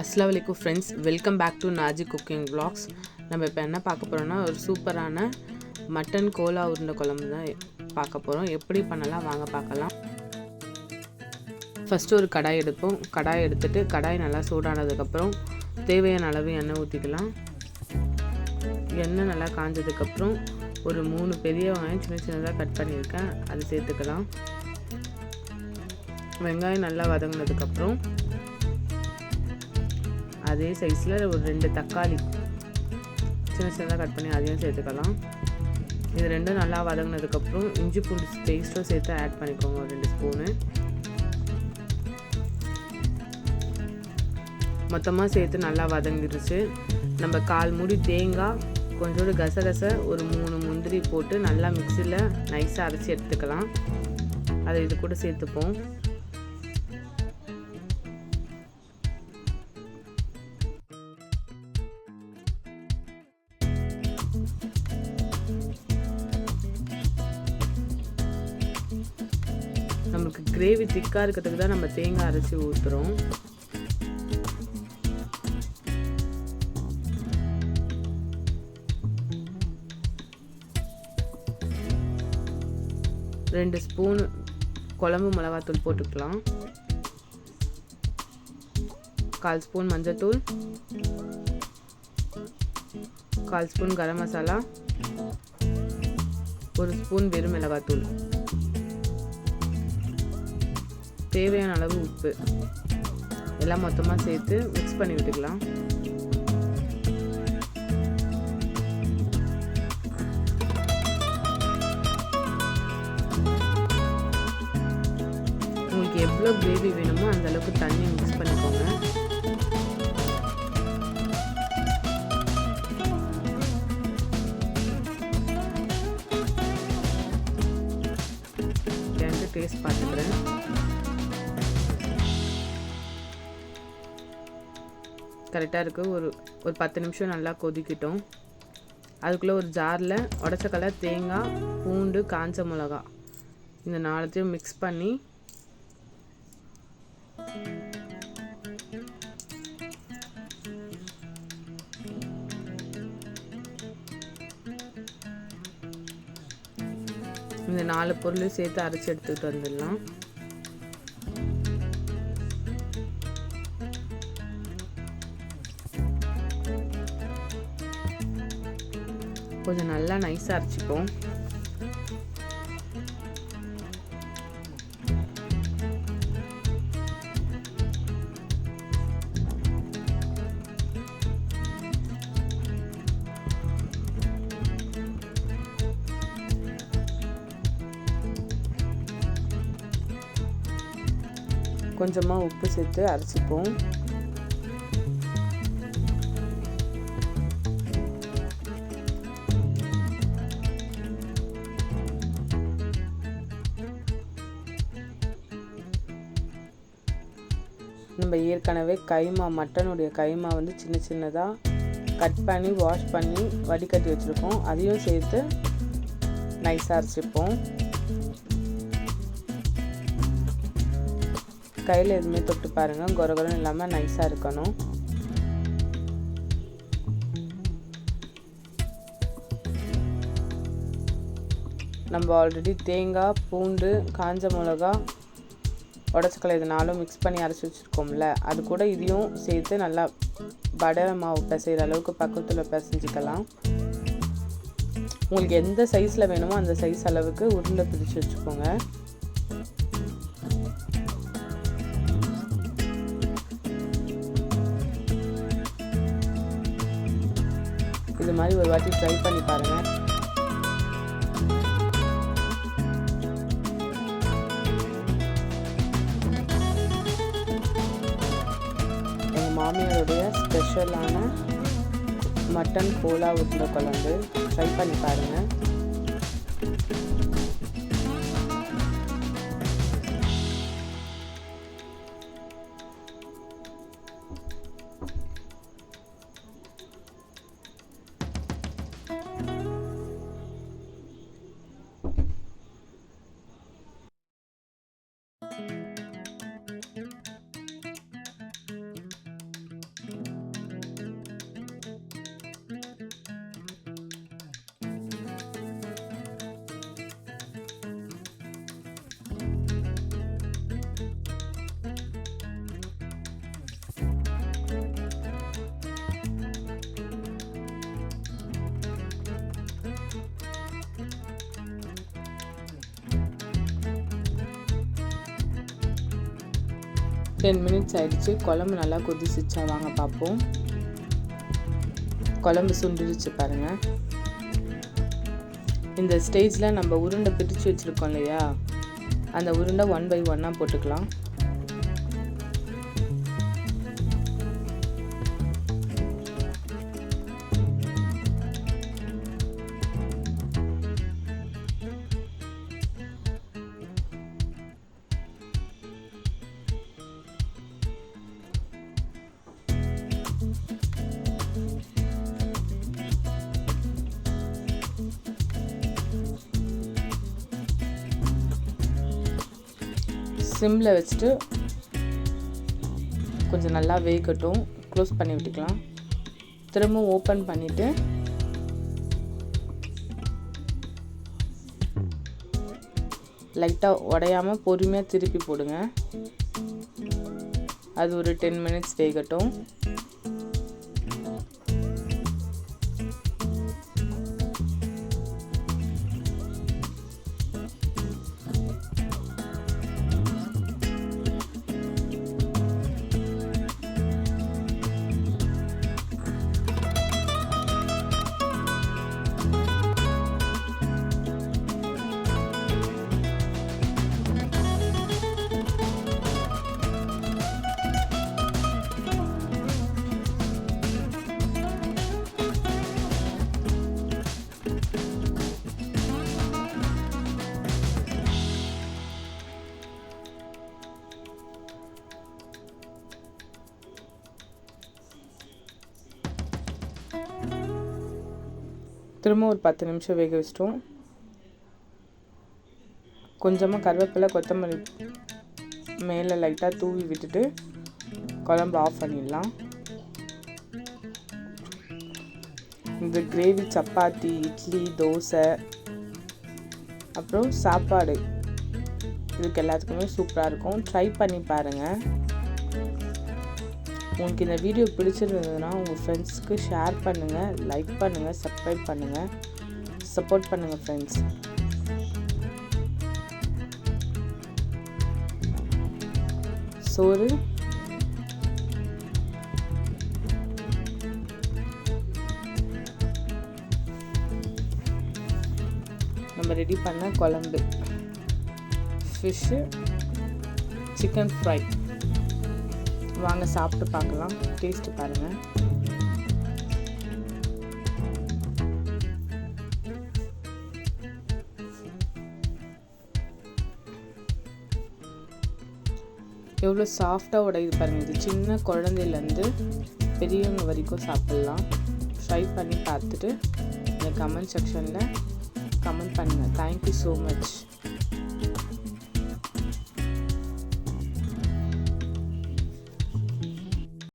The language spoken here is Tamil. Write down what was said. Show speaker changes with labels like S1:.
S1: அஸ்ஸலாமு அலைக்கும் friends, welcome back to Naji cooking vlogs. நம்ம இப்போ என்ன பார்க்க போகிறோம்னா ஒரு சூப்பரான மட்டன் கோலா உருண்டை குழம்பு தான் பார்க்க போகிறோம். எப்படி பண்ணலாம் வாங்க பார்க்கலாம். ஃபஸ்ட்டு ஒரு கடாய் எடுப்போம். கடாய் எடுத்துகிட்டு கடாய் நல்லா சூடானதுக்கப்புறம் தேவையான அளவு எண்ணெய் ஊற்றிக்கலாம். எண்ணெய் நல்லா காஞ்சதுக்கப்புறம் ஒரு 3 பெரிய வெங்காயம் சின்ன சின்னதாக கட் பண்ணியிருக்கேன், அது சேர்த்துக்கலாம். வெங்காயம் நல்லா வதங்கினதுக்கப்புறம் அதே சைஸில் ஒரு 2 தக்காளி சின்ன சின்னதாக கட் பண்ணி அதையும் சேர்த்துக்கலாம். இது ரெண்டும் நல்லா வதங்கினதுக்கப்புறம் இஞ்சி பூண்டு பேஸ்ட்டும் சேர்த்து ஆட் பண்ணிக்கோங்க, ஒரு 2 ஸ்பூனு. மொத்தமாக சேர்த்து நல்லா வதங்கிடுச்சு. நம்ம 1/4 மூடி தேங்காய், கொஞ்சோண்டு கசகசை, ஒரு 3 முந்திரி போட்டு நல்லா மிக்சியில் நைஸாக அரைச்சி எடுத்துக்கலாம். அதை இது கூட சேர்த்துப்போம். நமக்கு கிரேவி திக்காக இருக்கிறதுக்கு தான் நம்ம தேங்காய் அரைச்சி ஊற்றுறோம். ரெண்டு ஸ்பூன் குழம்பு மிளகாத்தூள் போட்டுக்கலாம். 1/4 ஸ்பூன் மஞ்சத்தூள், 1/4 ஸ்பூன் கரம் மசாலா, 1 ஸ்பூன் வெறும் மிளகாத்தூள், தேவையான அளவு உப்பு எல்லாம் மொத்தமாக சேர்த்து மிக்ஸ் பண்ணி விட்டுக்கலாம். உங்களுக்கு எவ்வளோ கிரேவி வேணுமோ அந்த அளவுக்கு தண்ணி மிக்ஸ் பண்ணிக்கோங்க. டேஸ்ட் பார்த்துக்கிறேன். கரெக்டாக இருக்குது. ஒரு 10 நிமிஷம் நல்லா கொதிக்கிட்டோம். அதுக்குள்ளே ஒரு ஜாரில் உடச்ச கடலை, தேங்காய், பூண்டு, காஞ்ச மிளகா இந்த 4த்தையும் மிக்ஸ் பண்ணி இந்த 4 பொருளையும் சேர்த்து அரைச்சி எடுத்துக்கிட்டு வந்துடலாம். கொஞ்சம் நல்லா நைஸாக அரைச்சிப்போம். கொஞ்சமாக உப்பு சேர்த்து அரைச்சிப்போம். நம்ம ஏற்கனவே கைமா, மட்டனுடைய கைமா வந்து சின்ன சின்னதாக கட் பண்ணி வாஷ் பண்ணி வடிகட்டி வச்சுருக்கோம், அதையும் சேர்த்து நைஸாக அரைச்சிப்போம். கையில் எதுவுமே தொட்டு பாருங்கள், கொரகொரன்னு இல்லாமல் நைஸாக இருக்கணும். நம்ம ஆல்ரெடி தேங்காய், பூண்டு, காஞ்ச மிளகா, உடச்சக்கலை இது 4 மிக்ஸ் பண்ணி அரைச்சி வச்சுருக்கோம்ல, அது கூட இதையும் சேர்த்து நல்லா வடை மாவு பிசைகிற அளவுக்கு பக்கத்தில் பிசைஞ்சிக்கலாம். உங்களுக்கு எந்த சைஸில் வேணுமோ அந்த சைஸ் அளவுக்கு உருண்டை பிடிச்சி வச்சுக்கோங்க. இது மாதிரி ஒரு வாட்டி ட்ரை பண்ணி பாருங்கள். எங்கள் மாமியாருடைய ஸ்பெஷலான மட்டன் கோலா உருண்டை குழம்பு ட்ரை பண்ணி பாருங்கள். 10 மினிட்ஸ் ஆயிடுச்சு. குழம்பு நல்லா கொதிச்சிச்சா வாங்க பார்ப்போம். குழம்பு சுண்டிடுச்சு பாருங்கள். இந்த ஸ்டேஜில் நம்ம உருண்டை பிரித்து வச்சுருக்கோம் இல்லையா, அந்த உருண்டை 1 by 1 போட்டுக்கலாம். சிம்மில் வச்சுட்டு கொஞ்சம் நல்லா வேகட்டும். க்ளோஸ் பண்ணி விட்டுக்கலாம். திரும்ப ஓப்பன் பண்ணிவிட்டு லைட்டாக உடையாமல் பொறுமையாக திருப்பி போடுங்க. அது ஒரு 10 மினிட்ஸ் வேகட்டும். திரும்ப ஒரு 10 நிமிஷம் வேக வச்சிட்டோம். கொஞ்சமாக கருவேப்பிலை கொத்தமல்லி மேலே லைட்டாக தூவி விட்டுட்டு குழம்பு ஆஃப் பண்ணிடலாம். இந்த கிரேவி சப்பாத்தி, இட்லி, தோசை, அப்புறம் சாப்பாடு இதுக்கு எல்லாத்துக்குமே சூப்பராக இருக்கும். ட்ரை பண்ணி பாருங்கள். உங்களுக்கு இந்த வீடியோ பிடிச்சிருந்ததுன்னா உங்கள் ஃப்ரெண்ட்ஸ்க்கு ஷேர் பண்ணுங்கள், லைக் பண்ணுங்கள், சப்ஸ்கிரைப் பண்ணுங்கள், சப்போர்ட் பண்ணுங்கள் ஃப்ரெண்ட்ஸ். சோறு நம்ம ரெடி பண்ண குழம்பு, ஃபிஷ்ஷு, சிக்கன் ஃப்ரை. வாங்க சாப்பிட்டு பார்க்கலாம். டேஸ்ட்டு பாருங்கள். எவ்வளோ சாஃப்டாக உடையுது பாருங்கள். இது சின்ன குழந்தையிலேருந்து பெரியவங்க வரைக்கும் சாப்பிட்லாம். ட்ரை பண்ணி பார்த்துட்டு இந்த கமெண்ட் செக்ஷனில் கமெண்ட் பண்ணுங்கள். Thank you so much.